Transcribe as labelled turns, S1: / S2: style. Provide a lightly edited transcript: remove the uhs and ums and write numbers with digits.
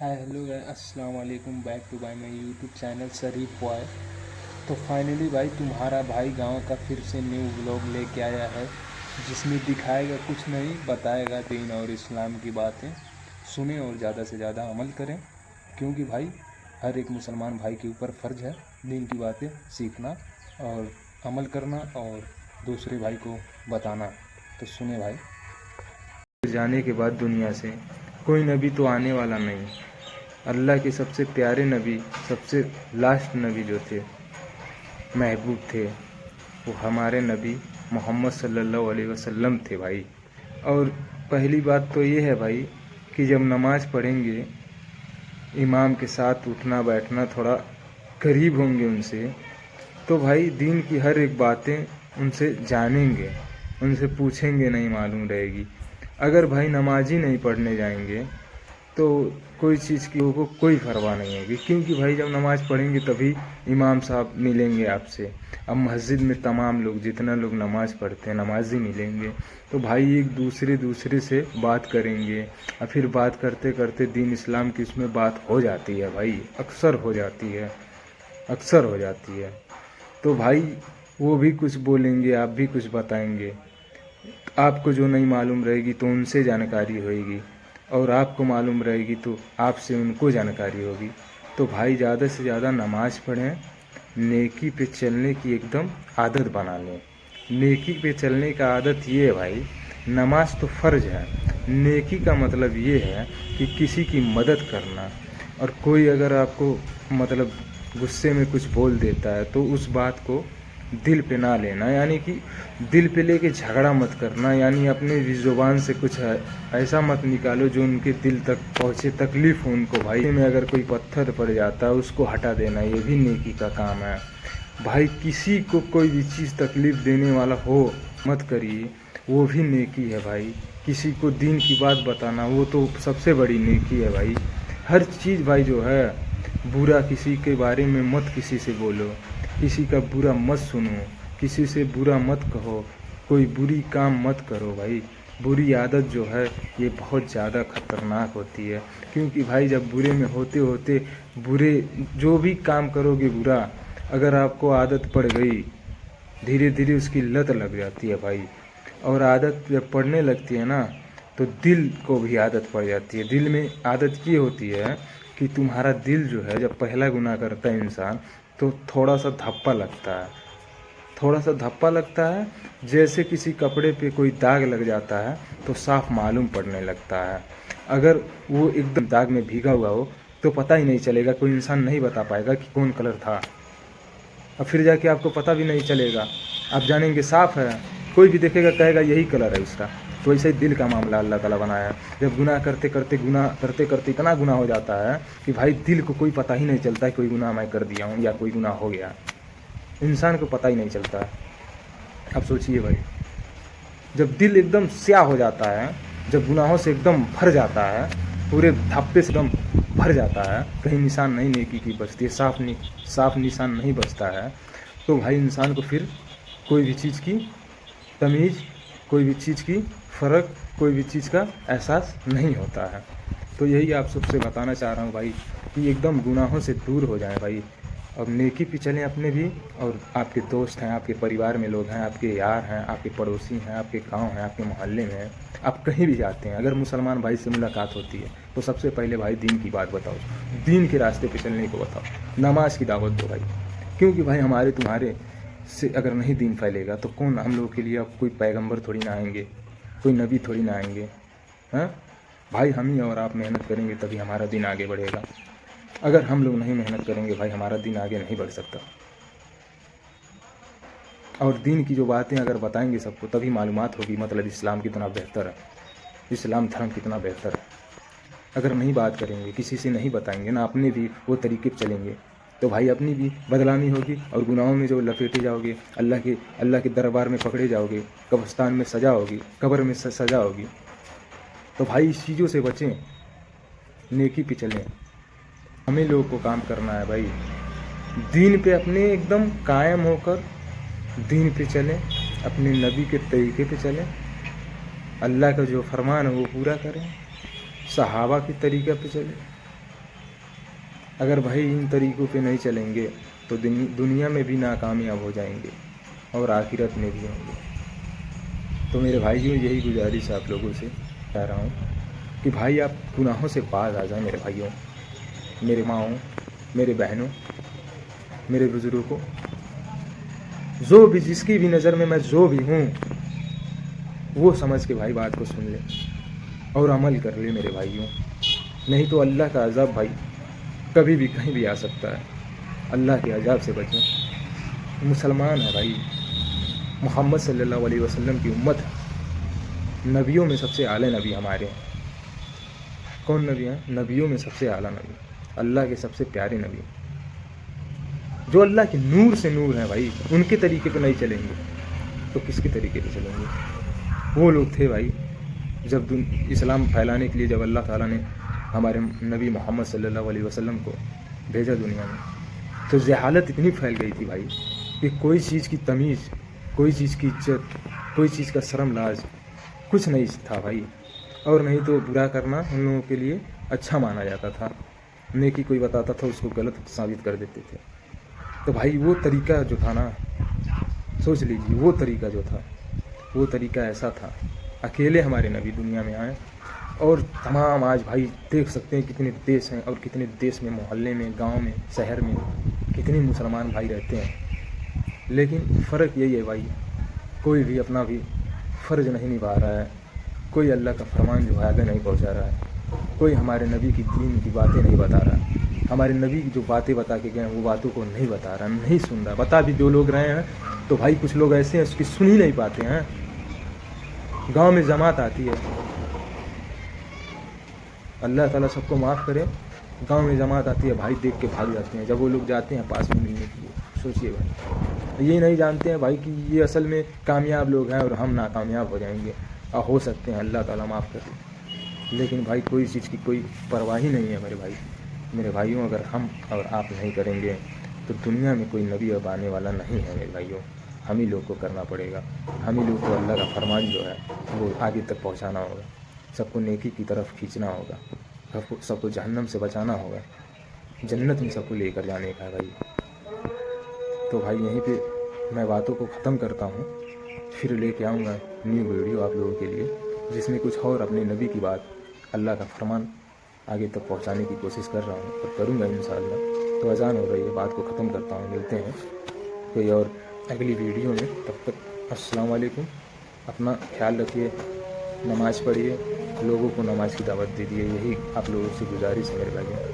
S1: हाय hello अस्सलाम वालेकुम। Back to by my YouTube channel Sharif boy. तो फाइनली भाई तुम्हारा भाई गांव का फिर से न्यू व्लॉग लेके आया है, जिसमें दिखाएगा कुछ नहीं, बताएगा दीन और इस्लाम की बातें। सुने और ज़्यादा से ज़्यादा अमल करें, क्योंकि भाई हर एक मुसलमान भाई के ऊपर फ़र्ज है दीन की बातें सीखना और अमल करना और दूसरे भाई को बताना। तो सुने भाई। जाने के बाद दुनिया से कोई नबी तो आने वाला नहीं। अल्लाह के सबसे प्यारे नबी, सबसे लास्ट नबी जो थे, महबूब थे, वो हमारे नबी मोहम्मद सल्लल्लाहु अलैहि वसल्लम थे भाई। और पहली बात तो ये है भाई कि जब नमाज़ पढ़ेंगे, इमाम के साथ उठना बैठना थोड़ा करीब होंगे उनसे, तो भाई दीन की हर एक बातें उनसे जानेंगे, उनसे पूछेंगे, नहीं मालूम रहेगी। अगर भाई नमाज ही नहीं पढ़ने जाएंगे तो कोई चीज़ की को कोई परवाह नहीं होगी, क्योंकि भाई जब नमाज़ पढ़ेंगे तभी इमाम साहब मिलेंगे आपसे। अब मस्जिद में तमाम लोग, जितना लोग नमाज़ पढ़ते हैं, नमाजी मिलेंगे, तो भाई एक दूसरे से बात करेंगे और फिर बात करते करते दीन इस्लाम की उसमें बात हो जाती है भाई, अक्सर हो जाती है, अक्सर हो जाती है। तो भाई वो भी कुछ बोलेंगे, आप भी कुछ बताएंगे। आपको जो नहीं मालूम रहेगी तो उनसे जानकारी होगी, और आपको मालूम रहेगी तो आपसे उनको जानकारी होगी। तो भाई ज़्यादा से ज़्यादा नमाज़ पढ़ें, नेकी पे चलने की एकदम आदत बना लें। नेकी पे चलने का आदत ये है भाई, नमाज तो फ़र्ज है, नेकी का मतलब ये है कि किसी की मदद करना। और कोई अगर आपको मतलब गुस्से में कुछ बोल देता है तो उस बात को दिल पे ना लेना, यानी कि दिल पे लेके झगड़ा मत करना, यानी अपने ज़ुबान से कुछ ऐसा मत निकालो जो उनके दिल तक पहुँचे, तकलीफ़ हो उनको। भाई में अगर कोई पत्थर पड़ जाता है उसको हटा देना, ये भी नेकी का काम है भाई। किसी को कोई भी चीज़ तकलीफ़ देने वाला हो मत करिए, वो भी नेकी है भाई। किसी को दीन की बात बताना, वो तो सबसे बड़ी नेकी है भाई। हर चीज़ भाई जो है, बुरा किसी के बारे में मत किसी से बोलो, किसी का बुरा मत सुनो, किसी से बुरा मत कहो, कोई बुरी काम मत करो भाई। बुरी आदत जो है ये बहुत ज़्यादा ख़तरनाक होती है, क्योंकि भाई जब बुरे में होते होते बुरे जो भी काम करोगे बुरा, अगर आपको आदत पड़ गई, धीरे धीरे उसकी लत लग जाती है भाई। और आदत जब पड़ने लगती है ना, तो दिल को भी आदत पड़ जाती है। दिल में आदत ये होती है कि तुम्हारा दिल जो है, जब पहला गुनाह करता है इंसान, तो थोड़ा सा धप्पा लगता है, थोड़ा सा धप्पा लगता है, जैसे किसी कपड़े पे कोई दाग लग जाता है तो साफ मालूम पड़ने लगता है। अगर वो एकदम दाग में भीगा हुआ हो तो पता ही नहीं चलेगा, कोई इंसान नहीं बता पाएगा कि कौन कलर था, और फिर जाके आपको पता भी नहीं चलेगा, आप जानेंगे साफ है, कोई भी देखेगा कहेगा यही कलर है उसका। तो ऐसे ही दिल का मामला अल्लाह ताला बनाया है। जब गुनाह करते करते इतना गुनाह हो जाता है कि भाई दिल को कोई पता ही नहीं चलता है कोई गुनाह मैं कर दिया हूँ या कोई गुनाह हो गया, इंसान को पता ही नहीं चलता है। अब सोचिए भाई, जब दिल एकदम स्याह हो जाता है, जब गुनाहों से एकदम भर जाता है, पूरे धप्पे से एकदम भर जाता है, कहीं निशान नहीं नेकी की बचती है, साफ निशान नहीं बचता है, तो भाई इंसान को फिर कोई भी चीज़ की तमीज़, कोई भी चीज़ की फ़र्क, कोई भी चीज़ का एहसास नहीं होता है। तो यही आप सबसे बताना चाह रहा हूँ भाई, कि एकदम गुनाहों से दूर हो जाएं भाई, और नेकी पे चलें अपने भी, और आपके दोस्त हैं, आपके परिवार में लोग हैं, आपके यार हैं, आपके पड़ोसी हैं, आपके गांव हैं, आपके मोहल्ले में हैं, आप कहीं भी जाते हैं, अगर मुसलमान भाई से मुलाकात होती है तो सबसे पहले भाई दीन की बात बताओ, दीन के रास्ते पे चलने को बताओ, नमाज की दावत दो भाई। क्योंकि भाई हमारे तुम्हारे से अगर नहीं दीन फैलेगा तो कौन हम लोगों के लिए, अब कोई पैगंबर थोड़ी ना आएंगे, कोई नबी थोड़ी ना आएंगे, हैं भाई। हम ही और आप मेहनत करेंगे तभी हमारा दिन आगे बढ़ेगा। अगर हम लोग नहीं मेहनत करेंगे भाई, हमारा दिन आगे नहीं बढ़ सकता। और दीन की जो बातें अगर बताएंगे सबको, तभी मालूमात होगी मतलब इस्लाम कितना बेहतर है, इस्लाम धर्म कितना बेहतर है। अगर नहीं बात करेंगे, किसी से नहीं बताएंगे ना, अपने भी वो तरीके पर चलेंगे, तो भाई अपनी भी बदनामी होगी, और गुनाहों में जो लपेटे जाओगे, अल्लाह के दरबार में पकड़े जाओगे, कब्रिस्तान में सजा होगी, कब्र में सजा होगी। तो भाई इस चीज़ों से बचें, नेकी पे चलें। हमें लोगों को काम करना है भाई, दीन पे अपने एकदम कायम होकर दीन पे चलें, अपने नबी के तरीके पे चलें, अल्लाह का जो फरमान है वो पूरा करें, सहाबा के तरीक़े पे चलें,
S2: اگر بھائی ان طریقوں پہ نہیں چلیں گے تو دنیا میں بھی ناکامیاب ہو جائیں گے اور آخرت میں بھی ہوں گے. تو میرے بھائیوں یہی گزارش ہے آپ لوگوں سے کہہ رہا ہوں کہ بھائی آپ گناہوں سے باز آ جائیں. میرے بھائیوں، میرے ماؤں، میرے بہنوں، میرے بزرگوں، جو بھی جس کی بھی نظر میں جو بھی ہوں وہ سمجھ کے بھائی بات کو سن لے اور عمل کر لے میرے بھائیوں. نہیں تو اللہ کا عذاب بھائی کبھی بھی کہیں بھی آ سکتا ہے. اللہ کے عذاب سے بچیں. مسلمان ہے بھائی، محمد صلی اللہ علیہ وسلم کی امت ہے. نبیوں میں سب سے اعلیٰ نبی ہمارے ہیں. کون نبی ہیں؟ نبیوں میں سب سے اعلیٰ نبی، اللہ کے سب سے پیارے نبی، جو اللہ کے نور سے نور ہیں بھائی. ان کے طریقے پہ نہیں چلیں گے تو کس کے طریقے پہ چلیں گے؟ وہ لوگ تھے بھائی جب اسلام پھیلانے کے لیے جب اللہ تعالیٰ نے ہمارے نبی محمد صلی اللہ علیہ وسلم کو بھیجا دنیا میں، تو جہالت اتنی پھیل گئی تھی بھائی کہ کوئی چیز کی تمیز، کوئی چیز کی عزت، کوئی چیز کا شرم لاز کچھ نہیں تھا بھائی. اور نہیں تو برا کرنا ان لوگوں کے لیے اچھا مانا جاتا تھا. نیکی کوئی بتاتا تھا اس کو غلط ثابت کر دیتے تھے. تو بھائی وہ طریقہ جو تھا نا، سوچ لیجیے وہ طریقہ جو تھا، وہ طریقہ ایسا تھا. اکیلے ہمارے نبی دنیا میں آئے اور تمام آج بھائی دیکھ سکتے ہیں کتنے دیش ہیں، اور کتنے دیش میں، محلے میں، گاؤں میں، شہر میں کتنے مسلمان بھائی رہتے ہیں. لیکن فرق یہی ہے بھائی، کوئی بھی اپنا بھی فرض نہیں نبھا رہا ہے. کوئی اللہ کا فرمان جو ہے آگے نہیں پہنچا رہا ہے. کوئی ہمارے نبی کی دین کی باتیں نہیں بتا رہا ہے. ہمارے نبی کی جو باتیں بتا کے گئے ہیں وہ باتوں کو نہیں بتا رہا، نہیں سن رہا. بتا بھی دو لوگ رہے ہیں تو بھائی کچھ لوگ ایسے ہیں اس کی سن ہی نہیں پاتے ہیں. گاؤں میں جماعت آتی ہے، اللہ تعالیٰ سب کو معاف کرے. گاؤں میں جماعت آتی ہے بھائی، دیکھ کے بھاگ جاتے ہیں جب وہ لوگ جاتے ہیں پاس میں ملنے کے لیے. سوچئے بھائی، یہ نہیں جانتے ہیں بھائی کہ یہ اصل میں کامیاب لوگ ہیں اور ہم ناکامیاب ہو جائیں گے. اور ہو سکتے ہیں اللہ تعالیٰ معاف کر دے. لیکن بھائی کوئی چیز کی کوئی پرواہ ہی نہیں ہے میرے بھائی. میرے بھائیوں اگر ہم اور آپ نہیں کریں گے تو دنیا میں کوئی نبی اب آنے والا نہیں ہے میرے بھائیوں. ہم ہی لوگ کو کرنا پڑے گا. ہم ہی لوگ کو اللہ کا فرمان جو ہے وہ آگے تک پہنچانا ہوگا. سب کو نیکی کی طرف کھینچنا ہوگا. سب کو جہنم سے بچانا ہوگا. جنت میں سب کو لے کر جانے کا ہے بھائی. تو بھائی یہیں پہ میں باتوں کو ختم کرتا ہوں. پھر لے کے آؤں گا نیو ویڈیو آپ لوگوں کے لیے، جس میں کچھ اور اپنے نبی کی بات، اللہ کا فرمان آگے تک پہنچانے کی کوشش کر رہا ہوں اور کروں گا انشاءاللہ. تو اذان ہو رہی ہے، بات کو ختم کرتا ہوں. ملتے ہیں کوئی اور اگلی ویڈیو میں. تب تک السلام علیکم. اپنا خیال رکھیے، نماز پڑھیے، لوگوں کو نماز کی دعوت دیجیے. یہی آپ لوگوں سے گزارش ہے میرے بھائی.